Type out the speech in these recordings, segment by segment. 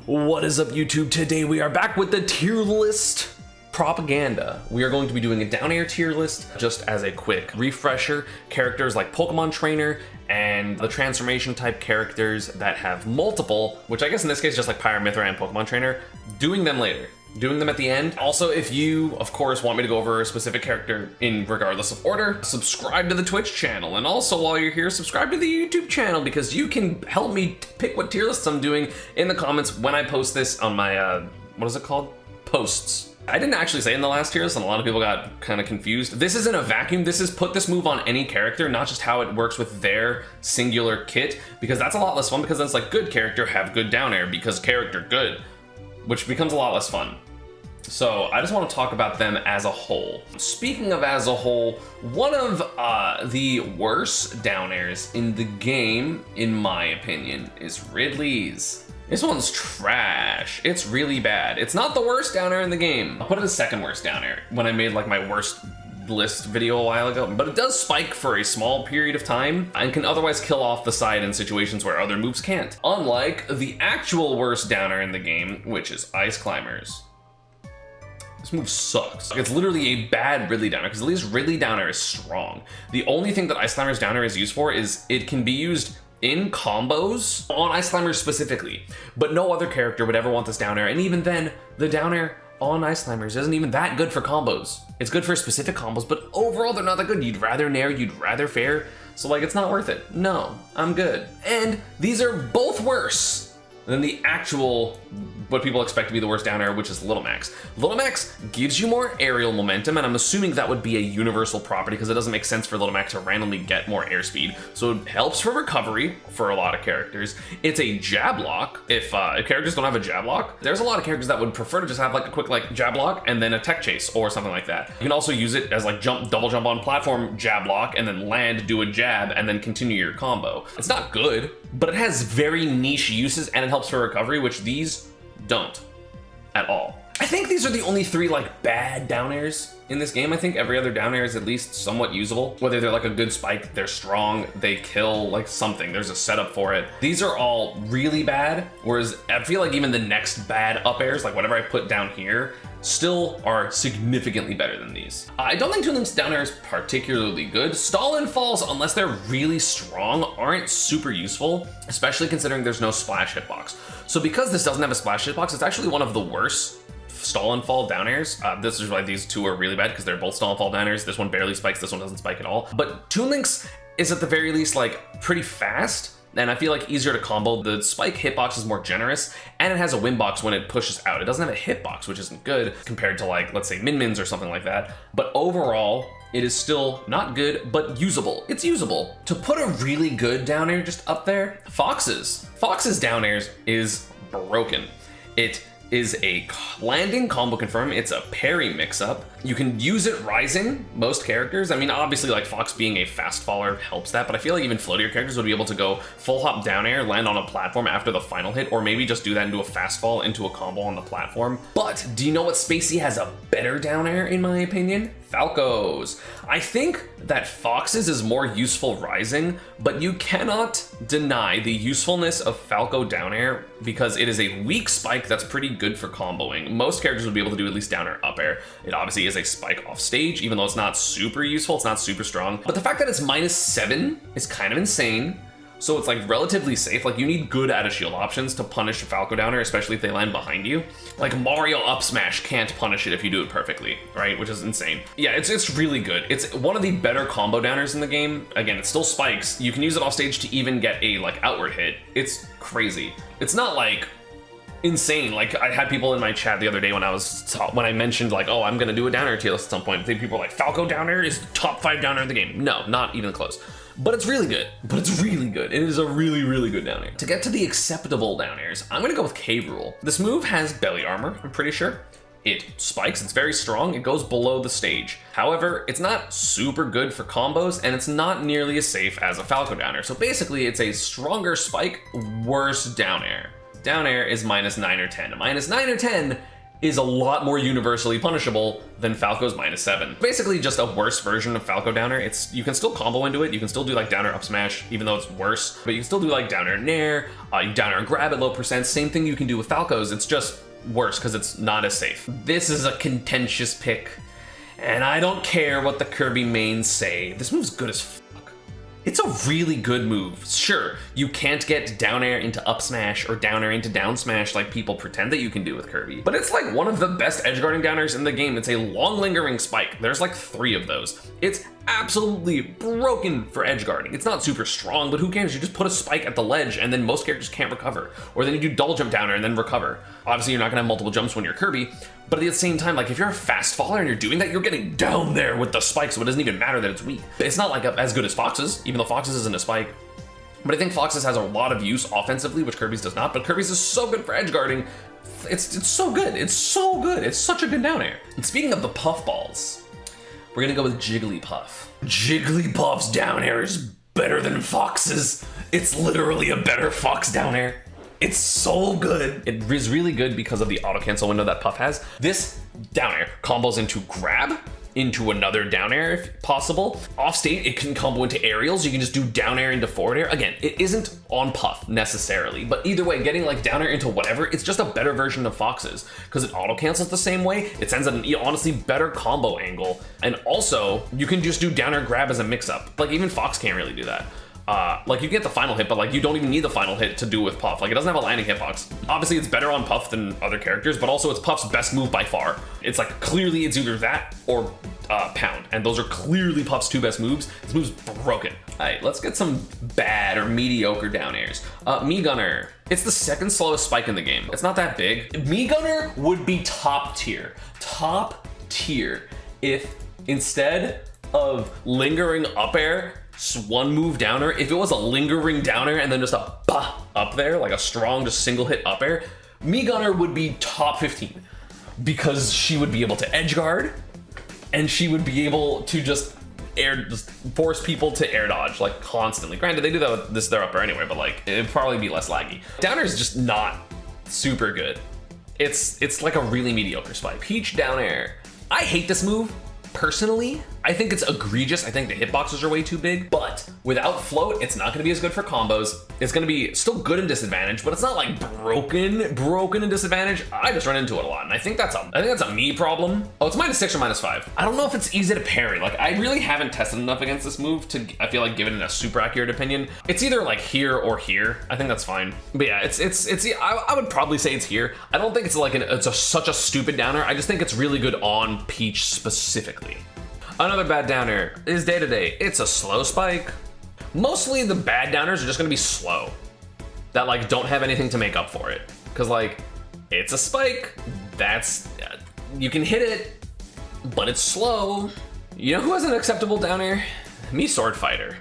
What is up, YouTube? Today we are back with the tier list propaganda. We are going to be doing a down air tier list. Just as a quick refresher, characters like Pokemon Trainer and the transformation type characters that have multiple, which I guess in this case just like Pyre, Mithra, and Pokemon Trainer, doing them later. Doing them at the end. Also, if you, of course, want me to go over a specific character in regardless of order, subscribe to the Twitch channel. And also, while you're here, subscribe to the YouTube channel because you can help me pick what tier lists I'm doing in the comments when I post this on my, what is it called? Posts. I didn't actually say in the last tier list, and a lot of people got kind of confused. This isn't a vacuum. This is put this move on any character, not just how it works with their singular kit, because that's a lot less fun because then it's like good character, have good down air because character good, which becomes a lot less fun. So I just want to talk about them as a whole. Speaking of as a whole, one of the worst down airs in the game, in my opinion, is Ridley's. This one's trash. It's really bad. It's not the worst down air in the game. I'll put it as second worst down air when I made like my worst list video a while ago, but it does spike for a small period of time and can otherwise kill off the side in situations where other moves can't. Unlike the actual worst down air in the game, which is Ice Climbers. This move sucks. It's literally a bad Ridley downer because at least Ridley downer is strong. The only thing that Ice Climbers downer is used for is it can be used in combos on Ice Climbers specifically, but no other character would ever want this down air, and even then, the down air on Ice Climbers isn't even that good for combos. It's good for specific combos, but overall they're not that good. You'd rather nair, you'd rather fair, so like it's not worth it. No, I'm good. And these are both worse than the actual, what people expect to be the worst down air, which is Little Max. Little Max gives you more aerial momentum, and I'm assuming that would be a universal property because it doesn't make sense for Little Max to randomly get more airspeed. So it helps for recovery for a lot of characters. It's a jab lock. If characters don't have a jab lock, there's a lot of characters that would prefer to just have like a quick like jab lock and then a tech chase or something like that. You can also use it as like double jump on platform, jab lock, and then land, do a jab, and then continue your combo. It's not good, but it has very niche uses and it helps for recovery, which these don't at all. I think these are the only three like bad down airs in this game. I think every other down air is at least somewhat usable. Whether they're like a good spike, they're strong, they kill like something, there's a setup for it. These are all really bad, whereas I feel like even the next bad up airs, like whatever I put down here, still are significantly better than these. I don't think Toon Link's down air is particularly good. Stall and falls, unless they're really strong, aren't super useful, especially considering there's no splash hitbox. So because this doesn't have a splash hitbox, it's actually one of the worst stall and fall down airs. This is why these two are really bad because they're both stall and fall down airs. This one barely spikes, this one doesn't spike at all. But Toon Link's is at the very least like pretty fast, and I feel like easier to combo. The spike hitbox is more generous, and it has a win box when it pushes out. It doesn't have a hitbox, which isn't good compared to like, let's say Min-Mins or something like that. But overall, it is still not good, but usable. It's usable. To put a really good down air just up there, Fox's. Fox's down airs is broken. It is a landing combo confirm. It's a parry mix-up. You can use it rising, most characters. I mean, obviously like Fox being a fast faller helps that, but I feel like even floatier characters would be able to go full hop down air, land on a platform after the final hit, or maybe just do that into a fast fall into a combo on the platform. But do you know what Spacey has a better down air in my opinion? Falco's. I think that Fox's is more useful rising, but you cannot deny the usefulness of Falco down air because it is a weak spike that's pretty good for comboing. Most characters would be able to do at least down air, up air. It obviously is a spike off stage, even though it's not super useful, it's not super strong. But the fact that it's -7 is kind of insane. So it's like relatively safe. Like you need good out of shield options to punish a Falco downer, especially if they land behind you. Like Mario up smash can't punish it if you do it perfectly, right? Which is insane. Yeah, it's really good. It's one of the better combo downers in the game. Again, it still spikes. You can use it off stage to even get a like outward hit. It's crazy. It's not like insane. Like I had people in my chat the other day when I mentioned like, oh, I'm gonna do a downer tier list at some point. I think people were like, Falco downer is the top 5 downer in the game. No, not even close. But it's really good. But it's really good. It is a really, really good down air. To get to the acceptable down airs, I'm gonna go with Cave Rule. This move has belly armor, I'm pretty sure. It spikes, it's very strong, it goes below the stage. However, it's not super good for combos, and it's not nearly as safe as a Falco down air. So basically, it's a stronger spike, worse down air. Down air is -9 or 10. -9 or 10 is a lot more universally punishable than Falco's -7. Basically just a worse version of Falco downer. You can still combo into it. You can still do like downer up smash, even though it's worse, but you can still do like downer nair, you downer and grab at low percent. Same thing you can do with Falco's. It's just worse because it's not as safe. This is a contentious pick, and I don't care what the Kirby mains say. This move's good as fuck. It's a really good move. Sure, you can't get down air into up smash or down air into down smash like people pretend that you can do with Kirby, but it's like one of the best edge guarding downers in the game. It's a long lingering spike. There's like 3 of those. It's absolutely broken for edge guarding. It's not super strong, but who cares? You just put a spike at the ledge and then most characters can't recover. Or then you do double jump downer and then recover. Obviously you're not gonna have multiple jumps when you're Kirby, but at the same time, like if you're a fast faller and you're doing that, you're getting down there with the spike, so it doesn't even matter that it's weak. It's not like as good as Fox's, even though Fox's isn't a spike. But I think Fox's has a lot of use offensively, which Kirby's does not, but Kirby's is so good for edge guarding. It's so good, it's so good. It's such a good down air. And speaking of the puffballs, we're gonna go with Jigglypuff. Jigglypuff's down air is better than Fox's. It's literally a better Fox down air. It's so good. It is really good because of the auto cancel window that Puff has. This down air combos into grab, into another down air if possible. Off state, it can combo into aerials. You can just do down air into forward air. Again, it isn't on Puff necessarily, but either way, getting like down air into whatever, it's just a better version of Fox's because it auto cancels the same way. It sends an honestly better combo angle. And also you can just do down air grab as a mix up. Like even Fox can't really do that. Like you get the final hit, but like you don't even need the final hit to do with Puff. Like it doesn't have a landing hitbox. Obviously it's better on Puff than other characters, but also it's Puff's best move by far. It's like clearly it's either that or pound, and those are clearly Puff's 2 best moves. This move's broken. All right, let's get some bad or mediocre down airs. Me Gunner. It's the 2nd slowest spike in the game. It's not that big. Me Gunner would be top tier if instead of lingering up air, one move downer, if it was a lingering downer and then just a bah up there, like a strong just single hit up air, Me Gunner would be top 15 because she would be able to edge guard and she would be able to just force people to air dodge like constantly. Granted, they do that with this their upper anyway, but like it'd probably be less laggy. Downer is just not super good. It's like a really mediocre spike. Peach down air. I hate this move. Personally, I think it's egregious. I think the hitboxes are way too big, but without float, it's not gonna be as good for combos. It's gonna be still good in disadvantage, but it's not like broken in disadvantage. I just run into it a lot, and I think that's a me problem. Oh, it's -6 or -5. I don't know if it's easy to parry. Like I really haven't tested enough against this move to, I feel like, give it a super accurate opinion. It's either like here or here. I think that's fine. But yeah, I would probably say it's here. I don't think it's like such a stupid downer. I just think it's really good on Peach specifically. Another bad downer is Day to Day. It's a slow spike. Mostly the bad downers are just gonna be slow. That like don't have anything to make up for it. Cause like, it's a spike, you can hit it, but it's slow. You know who has an acceptable downer? Me, Sword Fighter.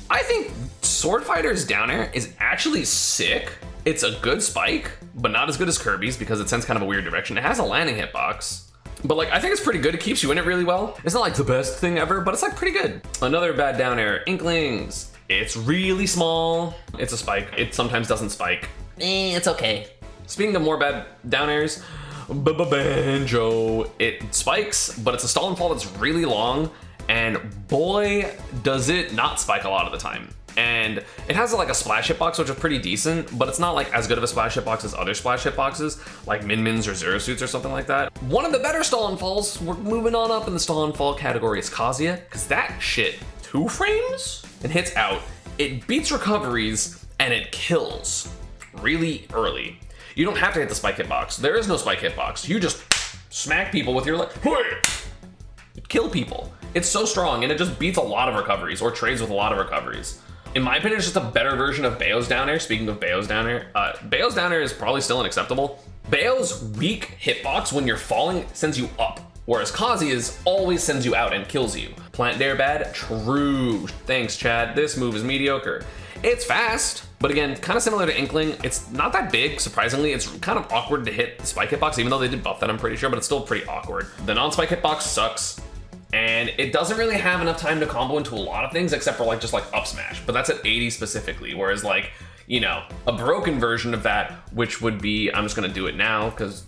I think Sword Fighter's downer is actually sick. It's a good spike, but not as good as Kirby's because it sends kind of a weird direction. It has a landing hitbox. But like, I think it's pretty good. It keeps you in it really well. It's not like the best thing ever, but it's like pretty good. Another bad down air, Inklings. It's really small. It's a spike. It sometimes doesn't spike. It's okay. Speaking of more bad down airs, Banjo. It spikes, but it's a stall and fall that's really long. And boy, does it not spike a lot of the time. And it has like a splash hitbox, which is pretty decent, but it's not like as good of a splash hitbox as other splash hitboxes, like Min-Mins or Zero Suits or something like that. One of the better stall and falls, we're moving on up in the stall and fall category, is Kazuya, because that shit, 2 frames and hits out. It beats recoveries and it kills really early. You don't have to hit the spike hitbox. There is no spike hitbox. You just smack people with your leg. Kill people. It's so strong and it just beats a lot of recoveries or trades with a lot of recoveries. In my opinion, it's just a better version of Bayo's down air. Speaking of Bayo's down air, Bayo's down air is probably still unacceptable. Bayo's weak hitbox when you're falling sends you up, whereas Kazuya's always sends you out and kills you. Plant dare bad? True. Thanks, Chad. This move is mediocre. It's fast, but again, kind of similar to Inkling. It's not that big, surprisingly. It's kind of awkward to hit the spike hitbox, even though they did buff that, I'm pretty sure, but it's still pretty awkward. The non-spike hitbox sucks. And it doesn't really have enough time to combo into a lot of things except for like just like up smash, but that's at 80 specifically. Whereas like you know, a broken version of that, which would be, I'm just gonna do it now because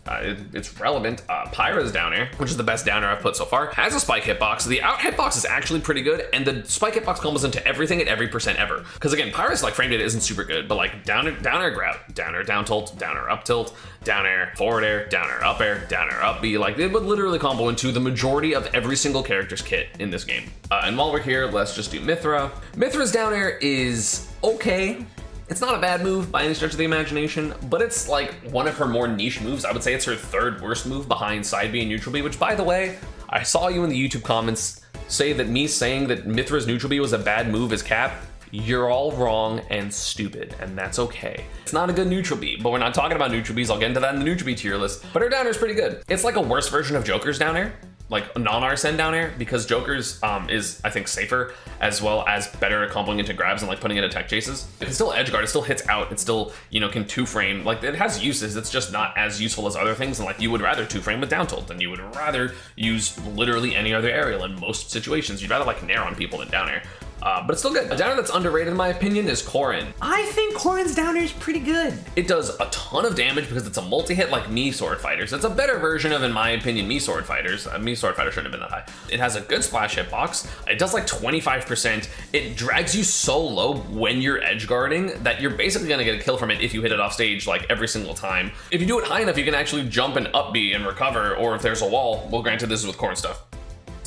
it's relevant. Pyra's down air, which is the best down air I've put so far, has a spike hitbox. The out hitbox is actually pretty good, and the spike hitbox combos into everything at every percent ever. Because again, Pyra's like frame data isn't super good, but like down air grab, down air down tilt, down air up tilt, down air forward air, down air up B, like it would literally combo into the majority of every single character's kit in this game. And while we're here, let's just do Mithra. Mithra's down air is okay. It's not a bad move by any stretch of the imagination, but it's like one of her more niche moves. I would say it's her third worst move behind side B and neutral B, which by the way, I saw you in the YouTube comments say that me saying that Mithra's neutral B was a bad move is cap. You're all wrong and stupid, and that's okay. It's not a good neutral B, but we're not talking about neutral Bs. I'll get into that in the neutral B tier list, but her down air is pretty good. It's like a worse version of Joker's down air, like a non-Arsene down air, because Joker's is, I think, safer, as well as better at comboing into grabs and like putting it in tech chases. It can still edge guard, it still hits out, it still, you know, can two frame. Like it has uses, it's just not as useful as other things. And like you would rather two frame with down tilt than you would rather use literally any other aerial in most situations. You'd rather like nair on people than down air. But it's still good. A down air that's underrated in my opinion is Corrin. I think Corrin's down air is pretty good. It does a ton of damage because it's a multi-hit like Mii Sword Fighters. It's a better version of, in my opinion, Mii Sword Fighters. Mii Sword Fighter shouldn't have been that high. It has a good splash hitbox. It does like 25%. It drags you so low when you're edge guarding that you're basically gonna get a kill from it if you hit it off stage like every single time. If you do it high enough, you can actually jump and up B and recover, or if there's a wall, well granted this is with Corrin stuff,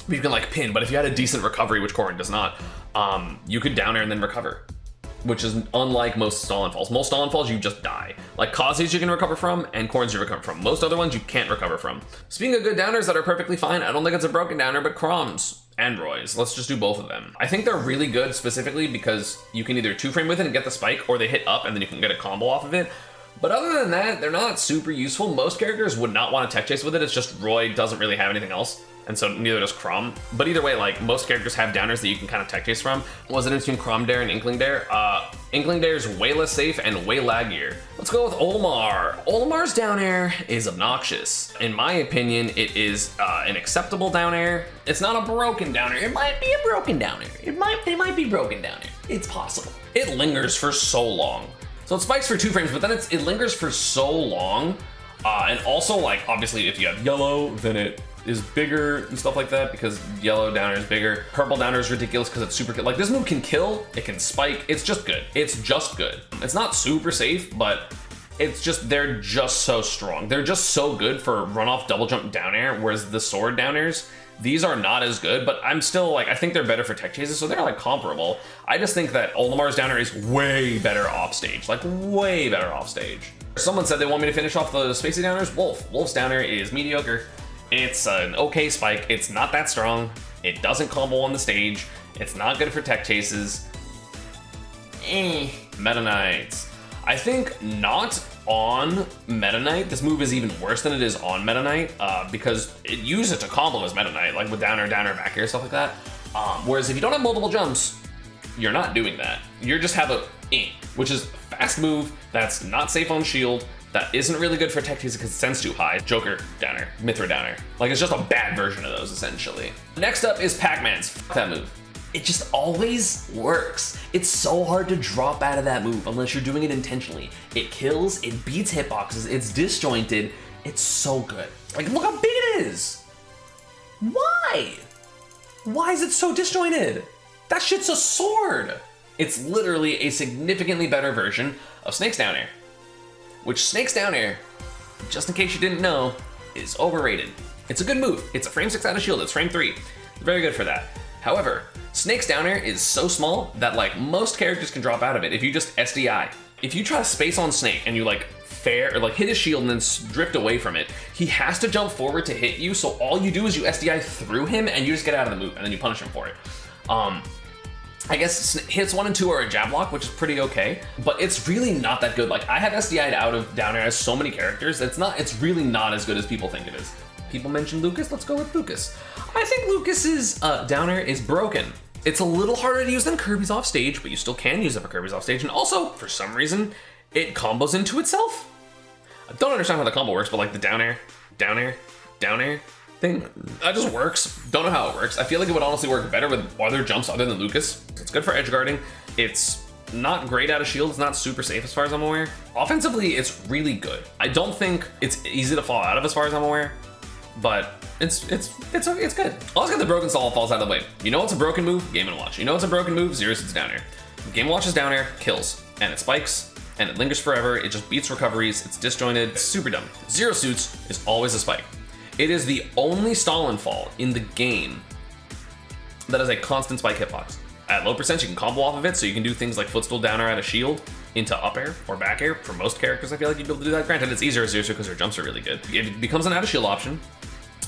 you can like pin, but if you had a decent recovery, which Corrin does not, you could down air and then recover, which is unlike most stall and falls. Most stall and falls, you just die. Like Kazi's you can recover from, and Corrin's you recover from. Most other ones you can't recover from. Speaking of good downers that are perfectly fine, I don't think it's a broken downer, but Chroms and Roy's. Let's just do both of them. I think they're really good specifically because you can either two frame with it and get the spike, or they hit up and then you can get a combo off of it. But other than that, they're not super useful. Most characters would not want to tech chase with it. It's just Roy doesn't really have anything else, and so neither does Chrom. But either way, like most characters have downers that you can kind of tech chase from. What's the difference between Chrom Dare and Inkling Dare? Inkling Dare is way less safe and way laggier. Let's go with Olimar. Olimar's down air is obnoxious. In my opinion, it is an acceptable down air. It's not a broken down air. It might be a broken down air. It might be broken down air. It's possible. It lingers for so long. So it spikes for 2 frames, but then it lingers for so long. And also, like, obviously, if you have yellow, then it is bigger and stuff like that, because yellow downer is bigger. Purple downer is ridiculous because it's super, like, this move can kill, it can spike, it's just good. It's just good. It's not super safe, but it's just, they're just so strong. They're just so good for run off double jump down air, whereas the sword down airs, these are not as good, but I'm still like, I think they're better for tech chases, so they're like comparable. I just think that Olimar's down air is way better off stage, like way better off stage. Someone said they want me to finish off the spacey downers. Wolf's down air is mediocre. It's an okay spike. It's not that strong. It doesn't combo on the stage. It's not good for tech chases. Meta Knights. I think not on Meta Knight. This move is even worse than it is on Meta Knight because it uses it to combo as Meta Knight, like with downer, back air, stuff like that. Whereas if you don't have multiple jumps, you're not doing that. You just have a which is a fast move that's not safe on shield, that isn't really good for tech chases because it sends too high. Joker downer, Mithra downer. Like, it's just a bad version of those, essentially. Next up is Pac-Man's. Fuck that move. It just always works. It's so hard to drop out of that move unless you're doing it intentionally. It kills, it beats hitboxes, it's disjointed. It's so good. Like, look how big it is. Why? Why is it so disjointed? That shit's a sword. It's literally a significantly better version of Snake's down air, which Snake's down air, just in case you didn't know, is overrated. It's a good move. It's a frame 6 out of shield. It's frame 3. Very good for that. However, Snake's down air is so small that like most characters can drop out of it if you just SDI. If you try to space on Snake and you like fair or like hit his shield and then drift away from it, he has to jump forward to hit you. So all you do is you SDI through him and you just get out of the move and then you punish him for it. I guess hits 1 and 2 are a jab block, which is pretty okay, but it's really not that good. Like, I have SDI'd out of down air as so many characters, it's really not as good as people think it is. People mentioned Lucas, let's go with Lucas. I think Lucas's down air is broken. It's a little harder to use than Kirby's off stage, but you still can use it for Kirby's off stage, and also, for some reason, it combos into itself. I don't understand how the combo works, but like the down air thing, that just works. Don't know how it works. I feel like it would honestly work better with other jumps other than Lucas. It's good for edge guarding. It's not great out of shield. It's not super safe as far as I'm aware. Offensively, it's really good. I don't think it's easy to fall out of as far as I'm aware, but it's good. Let's get the broken stall falls out of the way. You know what's a broken move? Game & Watch. You know what's a broken move? Zero Suits down air. Game & Watch is down air, kills, and it spikes, and it lingers forever. It just beats recoveries. It's disjointed. It's super dumb. Zero Suits is always a spike. It is the only stall and fall in the game that is a constant spike hitbox. At low percent, you can combo off of it, so you can do things like footstool down air out of shield into up air or back air. For most characters, I feel like you'd be able to do that. Granted, it's easier as Zero because their jumps are really good. It becomes an out of shield option,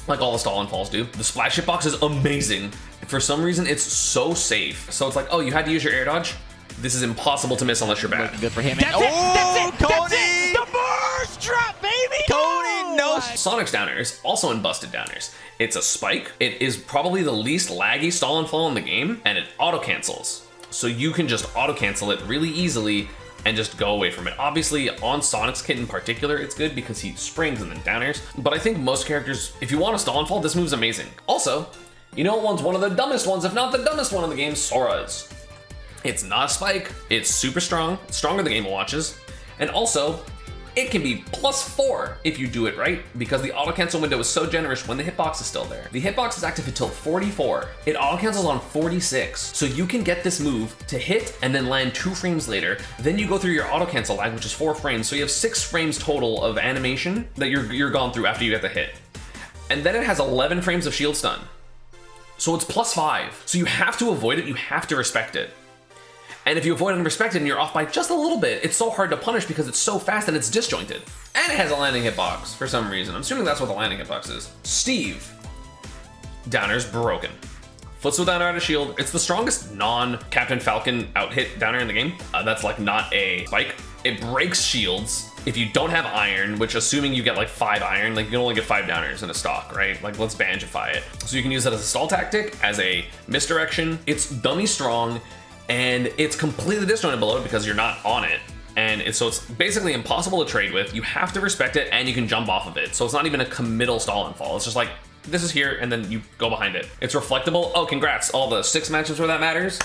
like all the stall and falls do. The splash hitbox is amazing. For some reason, it's so safe. So it's like, oh, you had to use your air dodge? This is impossible to miss unless you're bad. Looking good for him. That's it! The burst drop, baby! Cody, no. Sonic's down air is also in busted down airs. It's a spike. It is probably the least laggy stall and fall in the game, and it auto cancels. So you can just auto cancel it really easily and just go away from it. Obviously, on Sonic's kit in particular, it's good because he springs and then down airs. But I think most characters, if you want a stall and fall, this move's amazing. Also, you know what one's one of the dumbest ones, if not the dumbest one in the game? Sora's. It's not a spike. It's super strong, stronger than Game & Watches, and also it can be +4 if you do it right, because the auto cancel window is so generous when the hitbox is still there. The hitbox is active until 44. It auto cancels on 46, so you can get this move to hit and then land 2 frames later. Then you go through your auto cancel lag, which is 4 frames, so you have 6 frames total of animation that you're gone through after you get the hit. And then it has 11 frames of shield stun, so it's +5. So you have to avoid it. You have to respect it. And if you avoid and respect it and you're off by just a little bit, it's so hard to punish because it's so fast and it's disjointed. And it has a landing hitbox for some reason. I'm assuming that's what the landing hitbox is. Steve. Downer's broken. Footstool downer out of shield. It's the strongest non-Captain Falcon out hit downer in the game. That's like not a spike. It breaks shields if you don't have iron, which assuming you get like 5 iron, like you can only get 5 downers in a stock, right? Like let's banjify it. So you can use it as a stall tactic, as a misdirection. It's dummy strong, and it's completely disjointed below because you're not on it. And so it's basically impossible to trade with. You have to respect it, and you can jump off of it. So it's not even a committal stall and fall. It's just like, this is here, and then you go behind it. It's reflectable. Oh, congrats. All the 6 matches where that matters.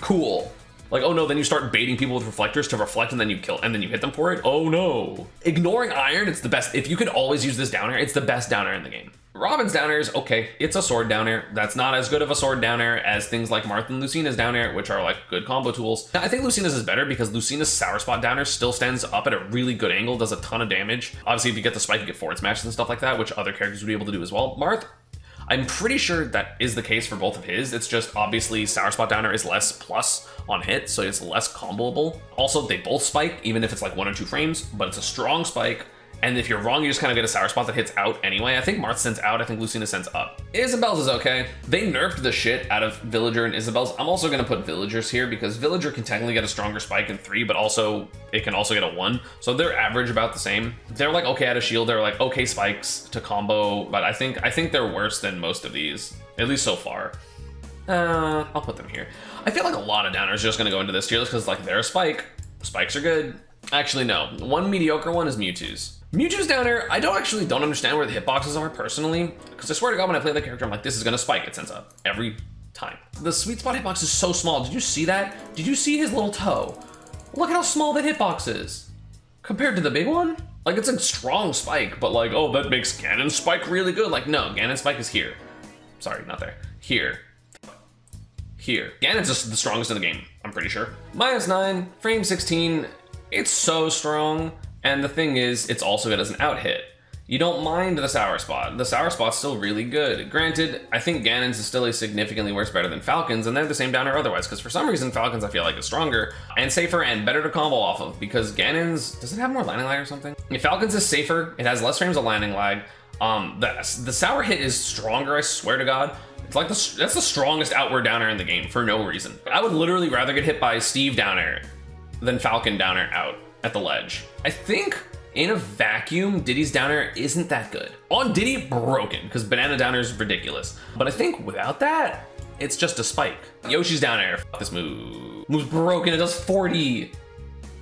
Cool. Like, oh no, then you start baiting people with reflectors to reflect, and then you kill, and then you hit them for it. Oh no. Ignoring iron, it's the best. If you could always use this downer, it's the best downer in the game. Robin's downer is okay. It's a sword downer. That's not as good of a sword downer as things like Marth and Lucina's downer, which are like good combo tools. I think Lucina's is better because Lucina's sour spot downer still stands up at a really good angle, does a ton of damage. Obviously, if you get the spike, you get forward smashes and stuff like that, which other characters would be able to do as well. Marth, I'm pretty sure that is the case for both of his. It's just obviously sour spot downer is less plus on hit, so it's less comboable. Also, they both spike, even if it's like 1 or 2 frames, but it's a strong spike. And if you're wrong, you just kind of get a sour spot that hits out anyway. I think Marth sends out, I think Lucina sends up. Isabel's is okay. They nerfed the shit out of Villager and Isabel's. I'm also gonna put Villagers here because Villager can technically get a stronger spike in 3, but also it can also get a 1. So they're average about the same. They're like okay out of shield, they're like okay spikes to combo, but I think they're worse than most of these, at least so far. I'll put them here. I feel like a lot of downers are just gonna go into this tier list because like they're a spike. Spikes are good. Actually, no. One mediocre one is Mewtwo's. Mewtwo's downer, I don't understand where the hitboxes are personally, because I swear to God, when I play the character, I'm like, this is gonna spike, it sends up every time. The sweet spot hitbox is so small. Did you see that? Did you see his little toe? Look at how small that hitbox is compared to the big one. Like, it's a strong spike, but like, oh, that makes Ganon's spike really good. Like, no, Ganon's spike is here. Sorry, not there. Here. Here. Ganon's just the strongest in the game, I'm pretty sure. -9, frame 16. It's so strong. And the thing is, it's also good as an out hit. You don't mind the sour spot. The sour spot's still really good. Granted, I think Ganon's is still a significantly better than Falcon's, and they're the same downer otherwise, because for some reason Falcon's I feel like is stronger and safer and better to combo off of, because Ganon's, does it have more landing lag or something? If Falcon's is safer, it has less frames of landing lag. The sour hit is stronger, I swear to God. It's like that's the strongest outward downer in the game for no reason. I would literally rather get hit by Steve downer than Falcon downer out at the ledge. I think in a vacuum, Diddy's downer isn't that good. On Diddy, broken, because banana downer is ridiculous. But I think without that, it's just a spike. Yoshi's downer, fuck this move. Move's broken, it does 40,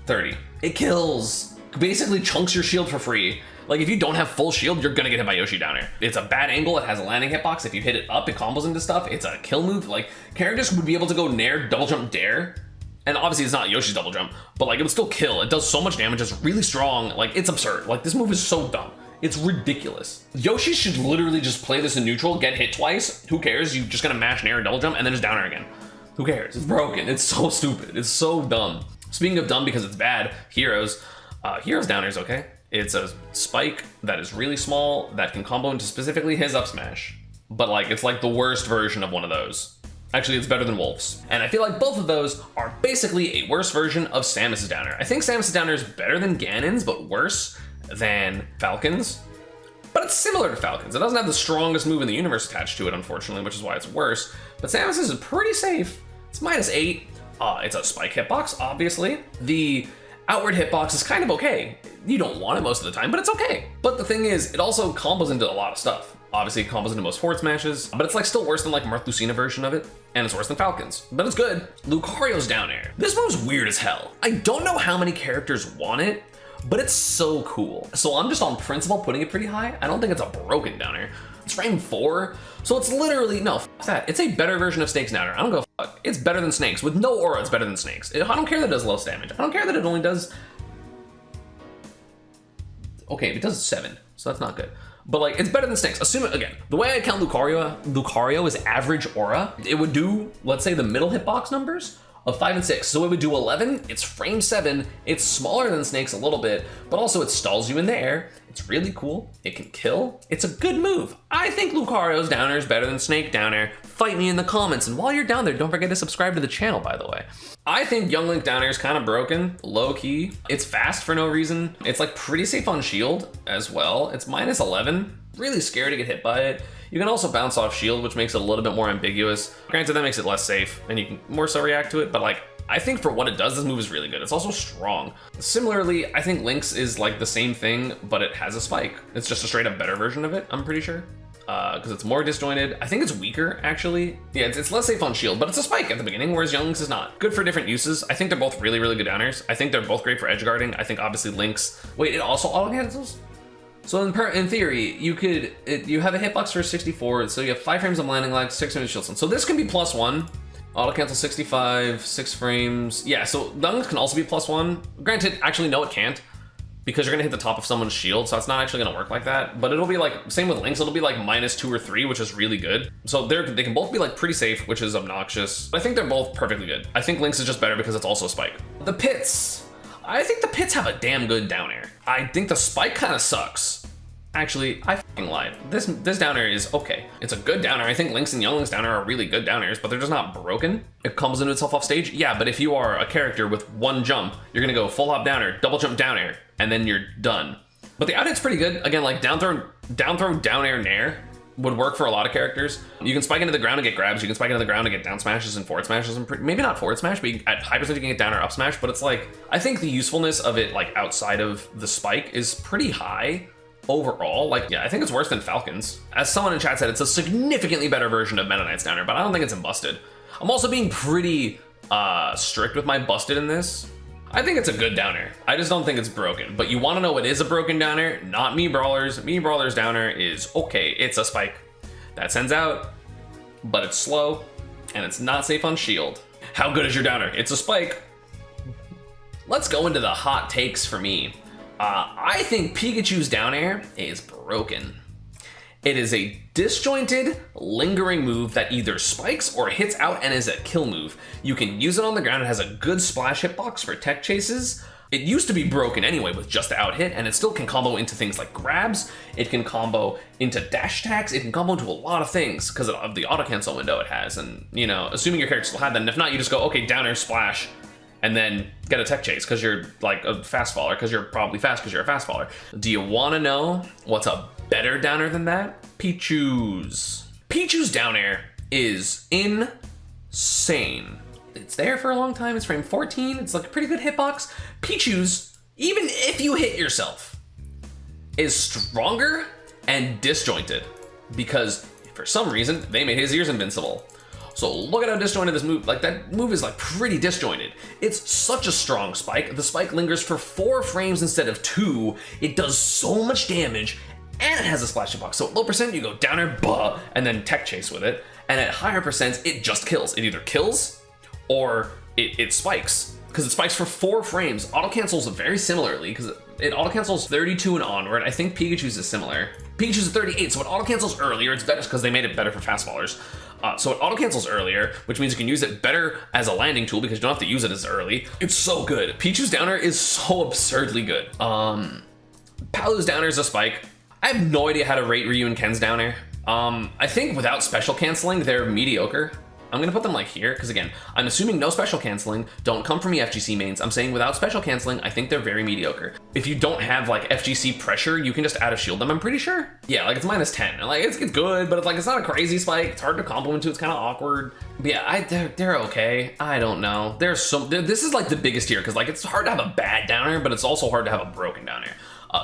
30. It kills, basically chunks your shield for free. Like if you don't have full shield, you're gonna get hit by Yoshi downer. It's a bad angle, it has a landing hitbox. If you hit it up, it combos into stuff. It's a kill move. Like characters would be able to go nair, double jump, dare, And obviously it's not Yoshi's double jump, but like it would still kill. It does so much damage, it's really strong, like it's absurd. Like this move is so dumb. It's ridiculous. Yoshi should literally just play this in neutral, get hit twice, who cares? You just gotta mash an air and double jump and then just down air again. Who cares? It's broken, it's so stupid, it's so dumb. Speaking of dumb because it's bad, Heroes down air is okay. It's a spike that is really small that can combo into specifically his up smash. But like, it's like the worst version of one of those. Actually, it's better than Wolf's. And I feel like both of those are basically a worse version of Samus's down air. I think Samus's down air is better than Ganon's, but worse than Falcon's. But it's similar to Falcon's. It doesn't have the strongest move in the universe attached to it, unfortunately, which is why it's worse. But Samus's is pretty safe. It's -8. It's a spike hitbox, obviously. The outward hitbox is kind of okay. You don't want it most of the time, but it's okay. But the thing is, it also combos into a lot of stuff. Obviously, it combos into most forward smashes, but it's like still worse than like Marth Lucina version of it, and it's worse than Falcon's, but it's good. Lucario's down air. This move's weird as hell. I don't know how many characters want it, but it's so cool. So I'm just on principle putting it pretty high. I don't think it's a broken down air. It's frame 4, so it's literally, no, f that. It's a better version of Snake's down air. I don't go fuck. It's better than Snake's. With no aura, it's better than Snake's. I don't care that it does less damage. I don't care that it only does, okay, it does 7, so that's not good. But like, it's better than Snake's. Assume, again, the way I count Lucario is average aura. It would do, let's say, the middle hitbox numbers of 5 and 6. So it would do 11, it's frame 7, it's smaller than Snake's a little bit, but also it stalls you in the air. It's really cool, it can kill, it's a good move. I think Lucario's down air is better than Snake down air. Fight me in the comments, and while you're down there, don't forget to subscribe to the channel, by the way. I think Young Link down air is kind of broken, low key. It's fast for no reason. It's like pretty safe on shield as well. It's -11, really scary to get hit by it. You can also bounce off shield, which makes it a little bit more ambiguous. Granted, that makes it less safe, and you can more so react to it, but like, I think for what it does, this move is really good. It's also strong. Similarly, I think Lynx is like the same thing, but it has a spike. It's just a straight up better version of it, I'm pretty sure. Because it's more disjointed. I think it's weaker, actually. Yeah, it's less safe on shield, but it's a spike at the beginning, whereas Young Lynx is not. Good for different uses. I think they're both really, really good downers. I think they're both great for edge guarding. I think obviously Lynx, wait, it also auto cancels? So in theory, you have a hitbox for 64, so you have 5 frames of landing lag, 6 frames of shield stun. So this can be +1. Auto cancel 65, 6 frames. Yeah, so Young Lynx can also be +1. Granted, actually no, it can't, because you're gonna hit the top of someone's shield, so it's not actually gonna work like that. But it'll be like, same with Lynx, it'll be like -2 or 3, which is really good. So they can both be like pretty safe, which is obnoxious. I think they're both perfectly good. I think Lynx is just better because it's also a spike. The pits. I think the pits have a damn good down air. I think the spike kind of sucks. Actually, I fucking lied. This down air is okay. It's a good down air. I think Lynx and Young Lynx down air are really good down airs, but they're just not broken. It comes into itself off stage. Yeah, but if you are a character with one jump, you're gonna go full hop down air, double jump down air, and then you're done. But the out hit's pretty good. Again, like down throw, down air, nair would work for a lot of characters. You can spike into the ground and get grabs. You can spike into the ground and get down smashes and forward smashes. And maybe not forward smash, but at high percentage you can get down or up smash. But it's like, I think the usefulness of it, like outside of the spike, is pretty high. Overall, like, yeah, I think it's worse than Falcon's. As someone in chat said, it's a significantly better version of Meta Knight's down air, but I don't think it's in busted. I'm also being pretty strict with my busted in this. I think it's a good down air. I just don't think it's broken. But you want to know what is a broken down air? Not Mii Brawler's. Mii Brawler's down air is okay. It's a spike that sends out, but it's slow and it's not safe on shield. How good is your down air? It's a spike. Let's go into the hot takes for me. I think Pikachu's down air is broken. It is a disjointed, lingering move that either spikes or hits out and is a kill move. You can use it on the ground. It has a good splash hitbox for tech chases. It used to be broken anyway with just the out hit, and it still can combo into things like grabs. It can combo into dash attacks. It can combo into a lot of things because of the auto cancel window it has. And, you know, assuming your character still had that, and if not, you just go, okay, down air, splash, and then get a tech chase because you're like a fast faller, because you're probably fast because you're a fast faller. Do you want to know what's a better downer than that? Pichu's. Pichu's down air is insane. It's there for a long time. It's frame 14. It's like a pretty good hitbox. Pichu's, even if you hit yourself, is stronger and disjointed because for some reason they made his ears invincible. So look at how disjointed this move, like that move is like pretty disjointed. It's such a strong spike. The spike lingers for 4 frames instead of 2. It does so much damage and it has a splash hitbox. So at low percent, you go down air, and then tech chase with it. And at higher percents, it just kills. It either kills or it spikes. Because it spikes for 4 frames. Auto cancels very similarly, because it auto cancels 32 and onward. I think Pikachu's is similar. Pikachu's is 38, so it auto cancels earlier. It's better because they made it better for fast fallers. So it auto cancels earlier, which means you can use it better as a landing tool because you don't have to use it as early. It's so good. Pichu's downer is so absurdly good. Palu's downer is a spike. I have no idea how to rate Ryu and Ken's downer. I think without special canceling, they're mediocre. I'm gonna put them like here, because again, I'm assuming no special canceling, don't come from FGC mains. I'm saying without special canceling, I think they're very mediocre. If you don't have like FGC pressure, you can just add a shield them, I'm pretty sure. Yeah, like it's -10. And like it's good, but it's not a crazy spike. It's hard to compliment to, it's kind of awkward. But yeah, they're okay. I don't know. This is like the biggest tier, because like it's hard to have a bad downer, but it's also hard to have a broken downer.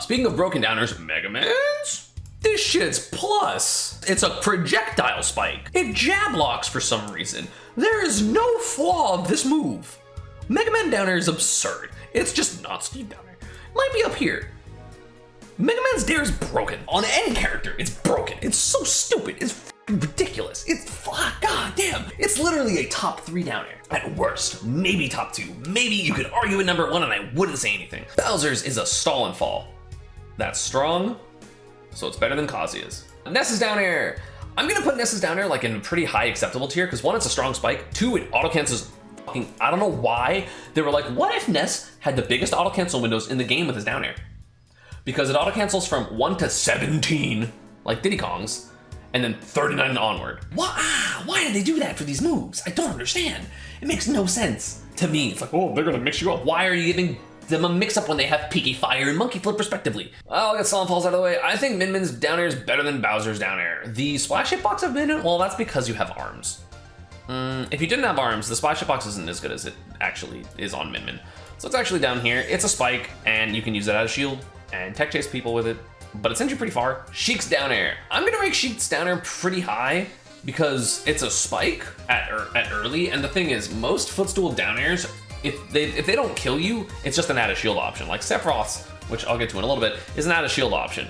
Speaking of broken downers, Mega Man's. This shit's plus. It's a projectile spike. It jab locks for some reason. There is no flaw of this move. Mega Man downer is absurd. It's just not Steve downer. Might be up here. Mega Man's dare is broken. On any character, it's broken. It's so stupid. It's ridiculous. It's god damn. It's literally a top 3 downer. At worst, maybe top 2. Maybe you could argue at number 1 and I wouldn't say anything. Bowser's is a stall and fall. That's strong. So it's better than Kazuya's. Ness's down air. I'm gonna put Ness's down air like in a pretty high acceptable tier, because 1, it's a strong spike. 2, it auto cancels fucking, I don't know why. They were like, what if Ness had the biggest auto cancel windows in the game with his down air? Because it auto cancels from 1 to 17, like Diddy Kong's, and then 39 and onward. Why did they do that for these moves? I don't understand. It makes no sense to me. It's like, oh, they're gonna mix you up. Why are you giving them a mix-up when they have Peaky Fire and Monkey Flip respectively? I'll get Solid Falls out of the way. I think Min Min's down air is better than Bowser's down air. The splash hitbox of Min Min, well, that's because you have arms. If you didn't have arms, the splash hitbox isn't as good as it actually is on Min Min. So it's actually down here. It's a spike, and you can use it as a shield and tech chase people with it, but it sends you pretty far. Sheik's down air. I'm gonna rank Sheik's down air pretty high because it's a spike at early, and the thing is, most footstool down airs, if they don't kill you, it's just an add a shield option. Like Sephiroth's, which I'll get to in a little bit, is an add a shield option.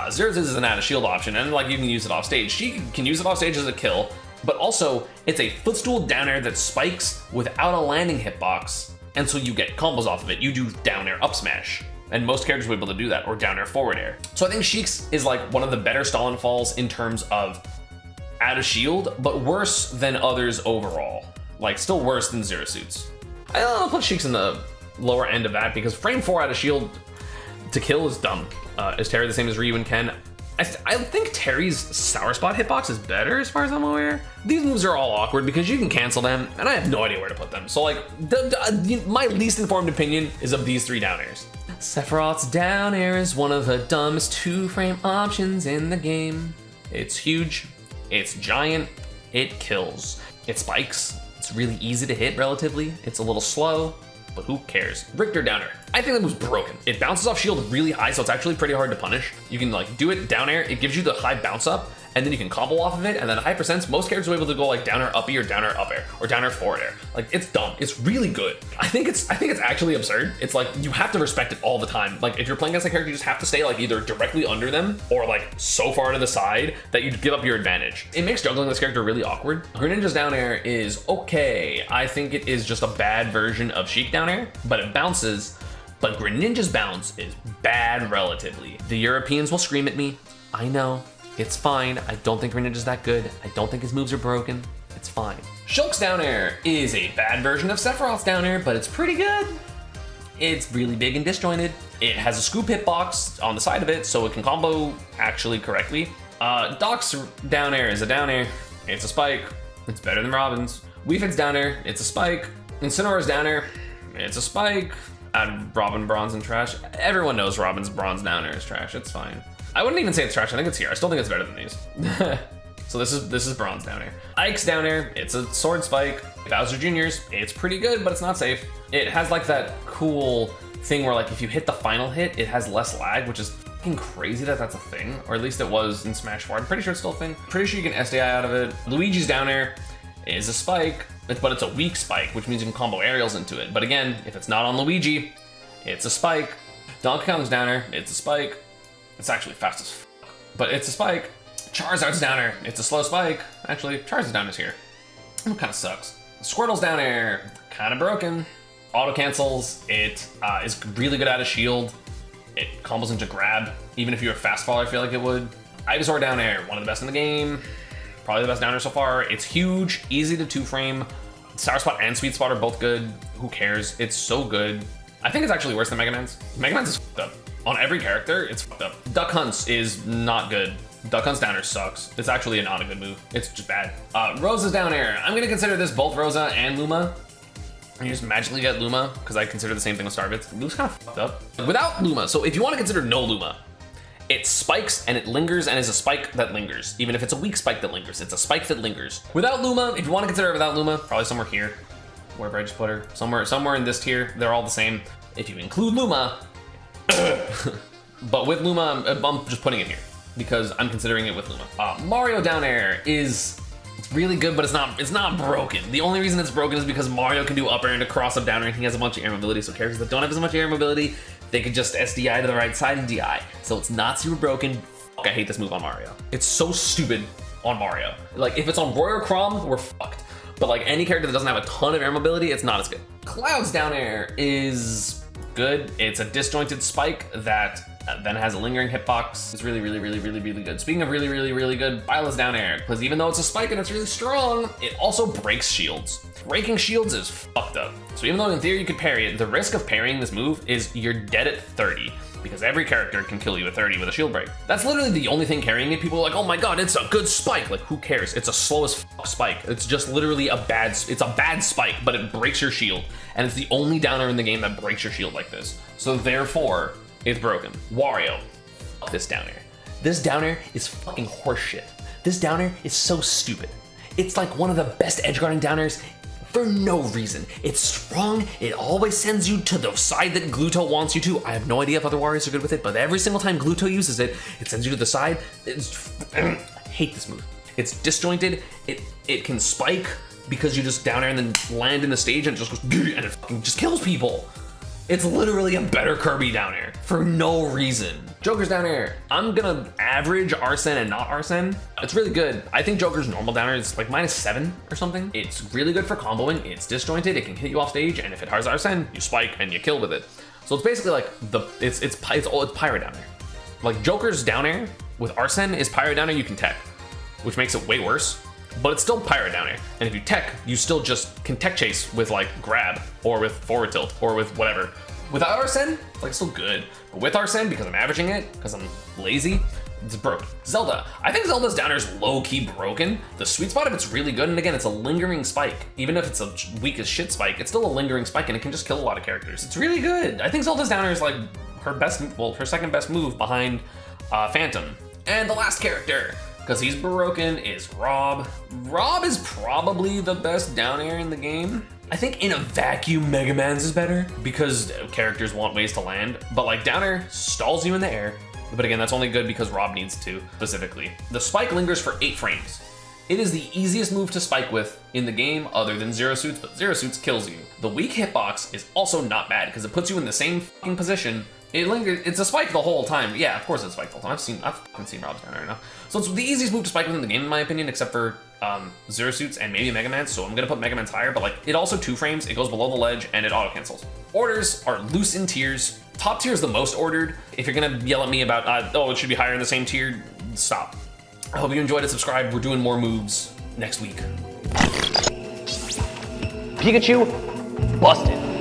Zer's is an add a shield option, and like you can use it off stage. She can use it off stage as a kill, but also it's a footstool down air that spikes without a landing hitbox, and so you get combos off of it. You do down air up smash, and most characters will be able to do that, or down air forward air. So I think Sheik's is like one of the better stall and falls in terms of add a shield, but worse than others overall. Like still worse than Zero Suits. I'll put Sheik's in the lower end of that because frame 4 out of shield to kill is dumb. Is Terry the same as Ryu and Ken? I think Terry's Sour Spot hitbox is better as far as I'm aware. These moves are all awkward because you can cancel them and I have no idea where to put them. So like, my least informed opinion is of these 3 down airs. Sephiroth's down air is one of the dumbest 2-frame options in the game. It's huge, it's giant, it kills. It spikes. It's really easy to hit relatively. It's a little slow, but who cares? Richter downer. I think that move's broken. It bounces off shield really high, so it's actually pretty hard to punish. You can like do it down air, it gives you the high bounce up, and then you can combo off of it, and then high percents, most characters will be able to go like down air uppy or down air up air, or down air forward air. Like it's dumb. It's really good. I think it's actually absurd. It's like you have to respect it all the time. Like if you're playing against a character, you just have to stay like either directly under them or like so far to the side that you give up your advantage. It makes juggling this character really awkward. Greninja's down air is okay. I think it is just a bad version of Sheik down air, but it bounces. But Greninja's bounce is bad relatively. The Europeans will scream at me. I know. It's fine. I don't think Greninja's that good. I don't think his moves are broken. It's fine. Shulk's down air is a bad version of Sephiroth's down air, but it's pretty good. It's really big and disjointed. It has a scoop hitbox on the side of it, so it can combo actually correctly. Doc's down air is a down air. It's a spike. It's better than Robin's. Wii Fit's down air. It's a spike. Incineroar's down air. It's a spike. Add Robin bronze and trash. Everyone knows Robin's bronze down air is trash. It's fine. I wouldn't even say it's trash. I think it's here. I still think it's better than these. So this is bronze down air. Ike's down air. It's a sword spike. Bowser Jr.'s. It's pretty good, but it's not safe. It has like that cool thing where like if you hit the final hit, it has less lag, which is fucking crazy that that's a thing. Or at least it was in Smash 4. I'm pretty sure it's still a thing. Pretty sure you can SDI out of it. Luigi's down air is a spike, but it's a weak spike, which means you can combo aerials into it. But again, if it's not on Luigi, it's a spike. Donkey Kong's down air. It's a spike. It's actually fast as fuck, but it's a spike. Charizard's down air. It's a slow spike. Actually, Charizard's down is here. It kind of sucks. Squirtle's down air, kind of broken. Auto cancels, it is really good at a shield. It combos into grab, even if you're a fast faller, I feel like it would. Ivysaur down air, one of the best in the game. Probably the best down air so far. It's huge, easy to 2-frame. Sour Spot and Sweet Spot are both good. Who cares? It's so good. I think it's actually worse than Mega Man's. Mega Man's is fucked up. On every character, it's fucked up. Duck Hunt's is not good. Duck Hunt's down air sucks. It's actually not a good move. It's just bad. Rosa's down air. I'm gonna consider this both Rosa and Luma. And you just magically get Luma, because I consider the same thing with Starbits. Luma's kind of fucked up. Without Luma, so if you want to consider no Luma, it spikes and it lingers and is a spike that lingers. Even if it's a weak spike that lingers, it's a spike that lingers. Without Luma, if you want to consider it without Luma, probably somewhere here. Wherever I just put her. Somewhere in this tier, they're all the same. If you include Luma, but with Luma, I'm just putting it here because I'm considering it with Luma. Mario down air is really good, but it's not broken. The only reason it's broken is because Mario can do up air and cross up down air, and he has a bunch of air mobility. So characters that don't have as much air mobility, they could just SDI to the right side and DI. So it's not super broken. Fuck, I hate this move on Mario. It's so stupid on Mario. Like if it's on Roy or Chrom, we're fucked. But like any character that doesn't have a ton of air mobility, it's not as good. Cloud's down air is good. It's a disjointed spike that then has a lingering hitbox. It's really good. Speaking of really good, Viola's down air, because even though it's a spike and it's really strong, it also breaks shields. Breaking shields is fucked up. So even though in theory you could parry it, the risk of parrying this move is you're dead at 30, because every character can kill you at 30 with a shield break. That's literally the only thing carrying it. People are like, oh my god, it's a good spike. Like, who cares? It's a slow as fuck spike. It's just literally it's a bad spike, but it breaks your shield. And it's the only downer in the game that breaks your shield like this. So therefore, it's broken. Wario, fuck this down air. This down air is fucking horseshit. This down air is so stupid. It's like one of the best edge guarding down airs for no reason. It's strong, it always sends you to the side that Gluto wants you to. I have no idea if other Warriors are good with it, but every single time Gluto uses it, it sends you to the side. I hate this move. It's disjointed, it can spike because you just down air and then land in the stage and it just goes and it fucking just kills people. It's literally a better Kirby down air for no reason. Joker's down air. I'm gonna average Arsene and not Arsene. It's really good. I think Joker's normal down air is like -7 or something. It's really good for comboing. It's disjointed. It can hit you off stage, and if it hits Arsene, you spike and you kill with it. So it's basically like it's pyro down air. Like Joker's down air with Arsene is pyro down air you can tech, which makes it way worse. But it's still pyro down air. And if you tech, you still just can tech chase with like grab or with forward tilt or with whatever. Without Arsene, like still good. But with Arsene, because I'm averaging it, because I'm lazy, it's broken. Zelda. I think Zelda's down air is low-key broken. The sweet spot of it's really good, and again, it's a lingering spike. Even if it's a weak as shit spike, it's still a lingering spike and it can just kill a lot of characters. It's really good. I think Zelda's down air is like her second best move behind Phantom. And the last character, because he's broken, is Rob. Rob is probably the best down air in the game. I think in a vacuum, Mega Man's is better because characters want ways to land, but like down air stalls you in the air. But again, that's only good because Rob needs to, specifically. The spike lingers for 8 frames. It is the easiest move to spike with in the game other than Zero Suits, but Zero Suits kills you. The weak hitbox is also not bad because it puts you in the same fucking position. It lingers, it's a spike the whole time. Yeah, of course it's a spike the whole time. I've fucking seen Rob's down air now. So it's the easiest move to spike within the game in my opinion, except for Zero Suits and maybe Mega Man, so I'm gonna put Mega Man's higher, but like it also 2 frames, it goes below the ledge, and it auto cancels. Orders are loose in tiers. Top tier is the most ordered. If you're gonna yell at me about, oh, it should be higher in the same tier, stop. I hope you enjoyed it, subscribe, we're doing more moves next week. Pikachu busted.